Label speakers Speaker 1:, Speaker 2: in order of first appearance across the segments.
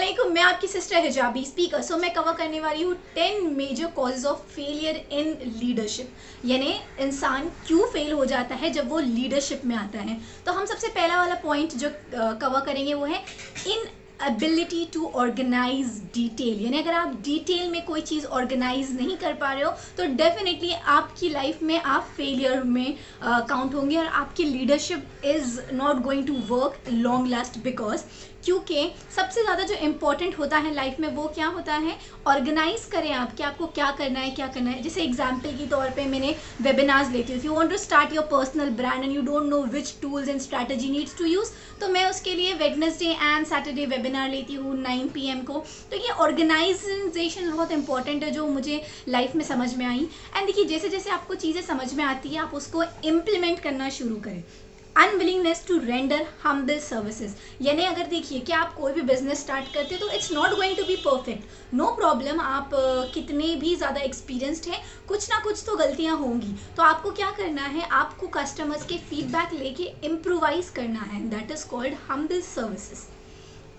Speaker 1: अस्सलामुअलैकुम, मैं आपकी सिस्टर हिजाबी स्पीकर। मैं कवर करने वाली हूँ 10 major causes of failure in leadership, यानी इंसान क्यों फेल हो जाता है जब वो लीडरशिप में आता है। तो हम सबसे पहला वाला पॉइंट जो कवर करेंगे वो है इन एबिलिटी टू ऑर्गेनाइज डिटेल, यानी अगर आप डिटेल में कोई चीज़ ऑर्गेनाइज नहीं कर पा रहे हो तो डेफिनेटली आपकी लाइफ में आप फेलियर में काउंट होंगे और आपकी leadership is not going to work long last. Because क्योंकि सबसे ज़्यादा जो इम्पोर्टेंट होता है लाइफ में वो क्या होता है, ऑर्गेनाइज करें आप कि आपको क्या करना है क्या करना है। जैसे एग्जाम्पल की तौर पे मैंने वेबिनार्स लेती हूँ, if you want to start your personal brand and you don't know which tools and strategy needs to use, तो मैं उसके लिए वेडनेसडे एंड सैटरडे वेबिनार लेती हूँ 9 PM को। तो ये ऑर्गेनाइजेशन बहुत इंपॉर्टेंट है जो मुझे लाइफ में समझ में आई। एंड देखिए जैसे जैसे आपको चीज़ें समझ में आती है आप उसको इम्प्लीमेंट करना शुरू करें। Unwillingness to render humble services, यानी अगर देखिए कि आप कोई भी बिजनेस स्टार्ट करते हैं तो it's not going to be perfect, no problem. आप कितने भी ज़्यादा एक्सपीरियंस्ड हैं, कुछ ना कुछ तो गलतियां होंगी। तो आपको क्या करना है, आपको कस्टमर्स के फीडबैक लेके इम्प्रोवाइज करना है, that is called humble services.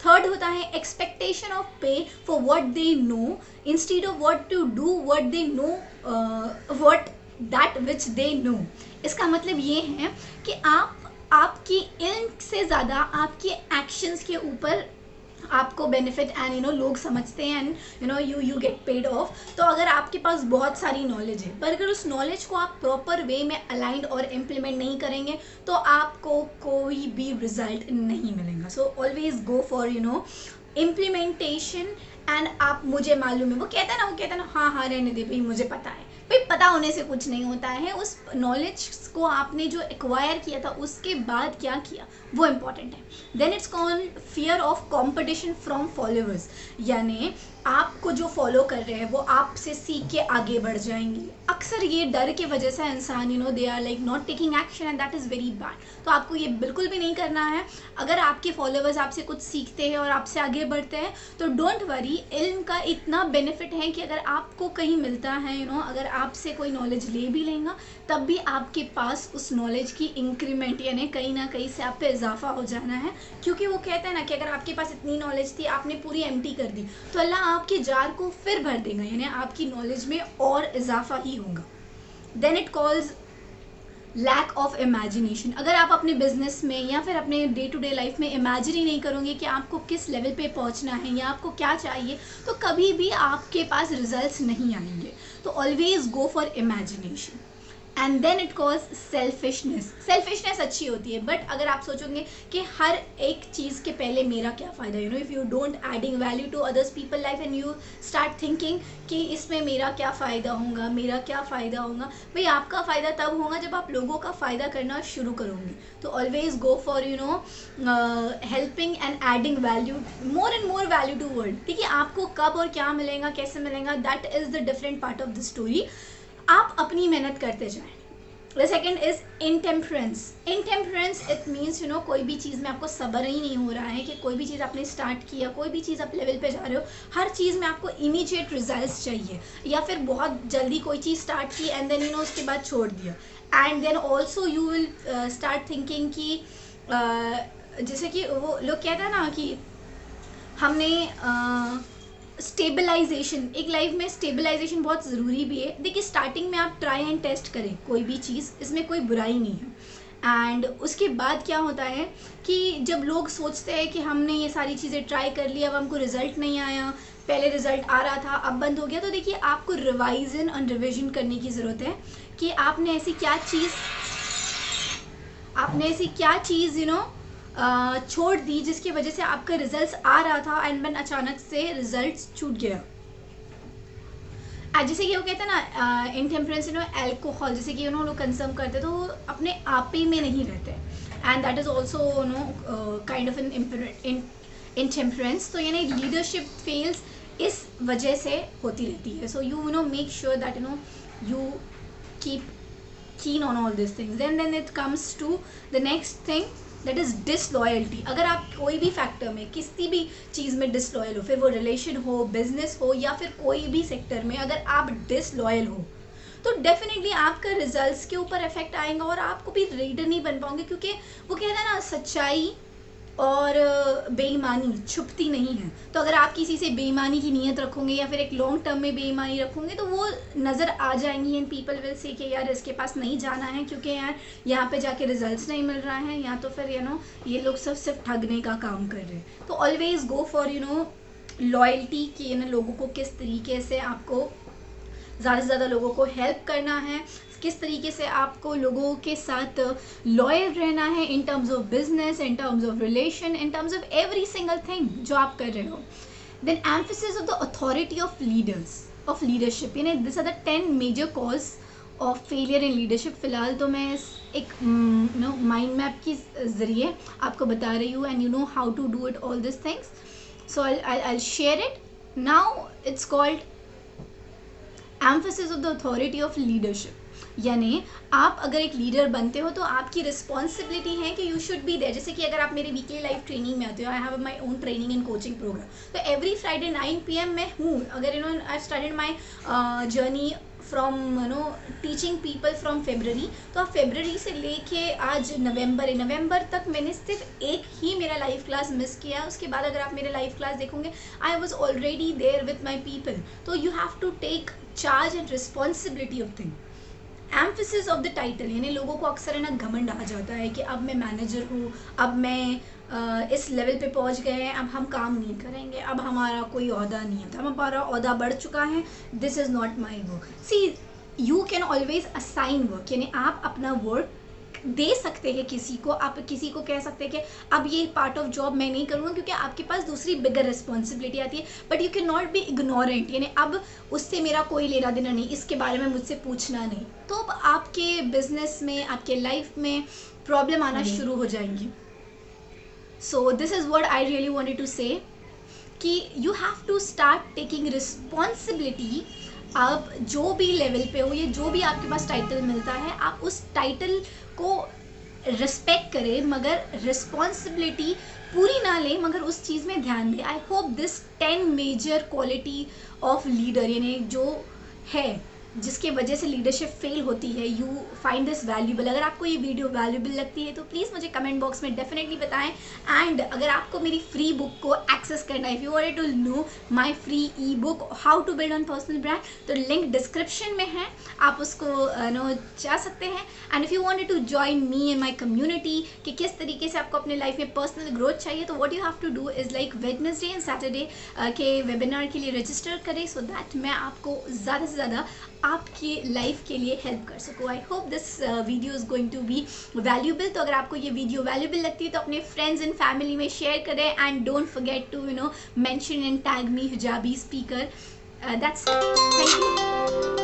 Speaker 1: Third होता है expectation of pay for what they know instead of what to do what they know what that which they know. इसका मतलब ये है कि आप आपकी इल्म से ज़्यादा आपके एक्शंस के ऊपर आपको बेनिफिट एंड लोग समझते हैं and you get paid of. तो अगर आपके पास बहुत सारी नॉलेज है पर अगर उस नॉलेज को आप प्रॉपर वे में अलाइंड और इम्प्लीमेंट नहीं करेंगे तो आपको कोई भी रिजल्ट नहीं मिलेगा। So always go for implementation. And आप मुझे मालूम है, वो कहता है ना हाँ रहने दे भाई, मुझे पता है भाई। पता होने से कुछ नहीं होता है, उस नॉलेज को आपने जो एक्वायर किया था उसके बाद क्या किया वो इम्पॉर्टेंट है। Then it's called fear of competition from followers, यानी आपको जो फॉलो कर रहे हैं वो आपसे सीख के आगे बढ़ जाएंगे। अक्सर ये डर की वजह से इंसान they are like not taking action and that is very bad. तो आपको ये बिल्कुल भी नहीं करना है। अगर आपके फॉलोअर्स आपसे कुछ सीखते हैं और आपसे आगे बढ़ते हैं तो डोंट वरी, इल्म का इतना बेनिफिट है कि अगर आपको कहीं मिलता है अगर आपसे कोई नॉलेज ले भी लेगा तब भी आपके पास उस नॉलेज की इंक्रीमेंट यानी कहीं ना कहीं से आप पे इजाफा हो जाना है। क्योंकि वो कहते हैं ना कि अगर आपके पास इतनी नॉलेज थी आपने पूरी एम्प्टी कर दी तो अल्लाह आपके जार को फिर भर देगा, यानी आपकी नॉलेज में और इजाफा ही होगा। Then it calls lack of imagination. अगर आप अपने बिजनेस में या फिर अपने डे टू डे लाइफ में इमेजिन ही नहीं करोगे कि आपको किस लेवल पे पहुंचना है या आपको क्या चाहिए तो कभी भी आपके पास रिजल्ट्स नहीं आएंगे। तो always go for imagination. And then it cause selfishness. Selfishness अच्छी होती है बट अगर आप सोचोगे कि हर एक चीज़ के पहले मेरा क्या फ़ायदा, if you don't adding value to others people life and you start thinking कि इसमें मेरा क्या फ़ायदा होगा, मेरा क्या फ़ायदा होगा, भाई आपका फ़ायदा तब होगा जब आप लोगों का फ़ायदा करना शुरू करोगे। तो always go for helping and adding value, more and more value to world. ठीक है, आपको कब और क्या मिलेगा, कैसे मिलेगा, that is the different part of the story. आप अपनी मेहनत करते जाएं। The second is intemperance. Intemperance it means कोई भी चीज़ में आपको सब्र ही नहीं हो रहा है कि कोई भी चीज़ आपने स्टार्ट किया, कोई भी चीज़ आप लेवल पे जा रहे हो, हर चीज़ में आपको इमीडिएट रिजल्ट्स चाहिए या फिर बहुत जल्दी कोई चीज़ स्टार्ट की एंड देन उसके बाद छोड़ दिया। And then also you will start thinking कि जैसे कि वो लोग कहते हैं ना कि हमने स्टेबलाइजेशन, एक लाइफ में स्टेबलाइजेशन बहुत ज़रूरी भी है। देखिए स्टार्टिंग में आप ट्राई एंड टेस्ट करें कोई भी चीज़, इसमें कोई बुराई नहीं है। एंड उसके बाद क्या होता है कि जब लोग सोचते हैं कि हमने ये सारी चीज़ें ट्राई कर ली, अब हमको रिजल्ट नहीं आया, पहले रिजल्ट आ रहा था अब बंद हो गया, तो देखिए आपको रिवाइजन एंड रिविजन करने की ज़रूरत है कि आपने ऐसी क्या चीज़ छोड़ दी जिसकी वजह से आपका रिजल्ट्स आ रहा था एंड देन अचानक से रिजल्ट्स छूट गया। जैसे कि वो कहते हैं ना इनटेम्परेंस एल्कोहल, जैसे कि लोग कंज्यूम करते तो वो अपने आप ही में नहीं रहते and that is also kind of an intemperance. तो यानी लीडरशिप फेल्स इस वजह से होती रहती है। So you make sure that you keep keen on all these things. Then it comes to the next thing, that is disloyalty. अगर आप कोई भी फैक्टर में किसी भी चीज़ में डिसलॉयल हो, फिर वो रिलेशन हो, बिजनेस हो या फिर कोई भी सेक्टर में अगर आप डिसलॉयल हो तो डेफिनेटली आपका रिजल्ट्स के ऊपर इफेक्ट आएगा और आपको भी रीडर नहीं बन पाओगे। क्योंकि वो कहते हैं ना सच्चाई और बेईमानी छुपती नहीं है। तो अगर आप किसी से बेईमानी की नीयत रखोगे या फिर एक लॉन्ग टर्म में बेईमानी रखोगे तो वो नज़र आ जाएंगी एंड पीपल विल से कि यार इसके पास नहीं जाना है क्योंकि यार यहाँ पे जाके रिजल्ट्स नहीं मिल रहा है, या तो फिर ये लोग सब सिर्फ ठगने का काम कर रहे हैं। तो ऑलवेज गो फॉर लॉयल्टी कि लोगों को किस तरीके से आपको ज़्यादा से ज़्यादा लोगों को हेल्प करना है, किस तरीके से आपको लोगों के साथ लॉयल रहना है in terms of business, in terms of relation, in terms of every single thing जो आप कर रहे हो। Then emphasis of the authority of leaders of leadership, this are the 10 major cause of failure in leadership. फिलहाल तो मैं एक mind map के ज़रिए आपको बता रही हूँ and how to do it all this things. So I share it now. It's called emphasis of the authority of leadership. यानी आप अगर एक लीडर बनते हो तो आपकी रिस्पॉन्सिबिलिटी है कि यू शुड बी देयर। जैसे कि अगर आप मेरे वीकली लाइफ ट्रेनिंग में आते हो, I have my own training and coaching program, तो एवरी फ्राइडे 9 PM मैं हूँ। अगर I started my journey from teaching people from February, तो आप फेबररी से लेके आज नवंबर तक मैंने सिर्फ एक ही मेरा लाइव क्लास मिस किया। उसके बाद अगर आप मेरे लाइव क्लास देखोगे, I was already there with my people. तो you have to take charge and responsibility of thing. Emphasis of the title, लोगों को अक्सर घमंड आ जाता है कि अब मैं मैनेजर हूँ, अब मैं इस लेवल पे पहुँच गए हैं, अब हम काम नहीं करेंगे, अब हमारा कोई ओहदा नहीं है, हमारा ओहदा बढ़ चुका है, this is not my work. See, you can always assign work, आप अपना वर्क दे सकते हैं किसी को। आप किसी को कह सकते हैं कि अब ये पार्ट ऑफ जॉब मैं नहीं करूँगा क्योंकि आपके पास दूसरी बिगर रिस्पॉन्सिबिलिटी आती है, but you can not be ignorant, अब उससे मेरा कोई लेना देना नहीं, इसके बारे में मुझसे पूछना नहीं। तो अब आपके बिजनेस में, आपके लाइफ में प्रॉब्लम आना शुरू हो जाएंगी। So this is what I really wanted to say कि you have to start taking responsibility. आप जो भी लेवल पे हो, ये जो भी आपके पास टाइटल मिलता है, आप उस टाइटल को रिस्पेक्ट करें मगर रिस्पॉन्सिबिलिटी पूरी ना लें, मगर उस चीज़ में ध्यान दें। I hope this 10 major quality of leader जो है जिसके वजह से लीडरशिप फेल होती है, यू फाइंड दिस वैल्यूबल। अगर आपको ये वीडियो वैल्यूबल लगती है तो प्लीज़ मुझे कमेंट बॉक्स में डेफिनेटली बताएं। एंड अगर आपको मेरी फ्री बुक को एक्सेस करना है, if you wanted to know my free e book how to build on personal brand, तो लिंक डिस्क्रिप्शन में है, आप उसको जा सकते हैं। And if you wanted to join me in my community कि किस तरीके से आपको अपने लाइफ में पर्सनल ग्रोथ चाहिए, तो what you have to do is like Wednesday and Saturday के वेबिनार के लिए रजिस्टर करें सो दैट मैं आपको ज़्यादा से ज़्यादा आपकी लाइफ के लिए हेल्प कर सकूँ। I hope this video is going to be valuable. तो अगर आपको ये वीडियो वैल्यूबल लगती है तो अपने फ्रेंड्स एंड फैमिली में शेयर करें and don't forget to mention and tag me hijabi speaker. That's, thank you.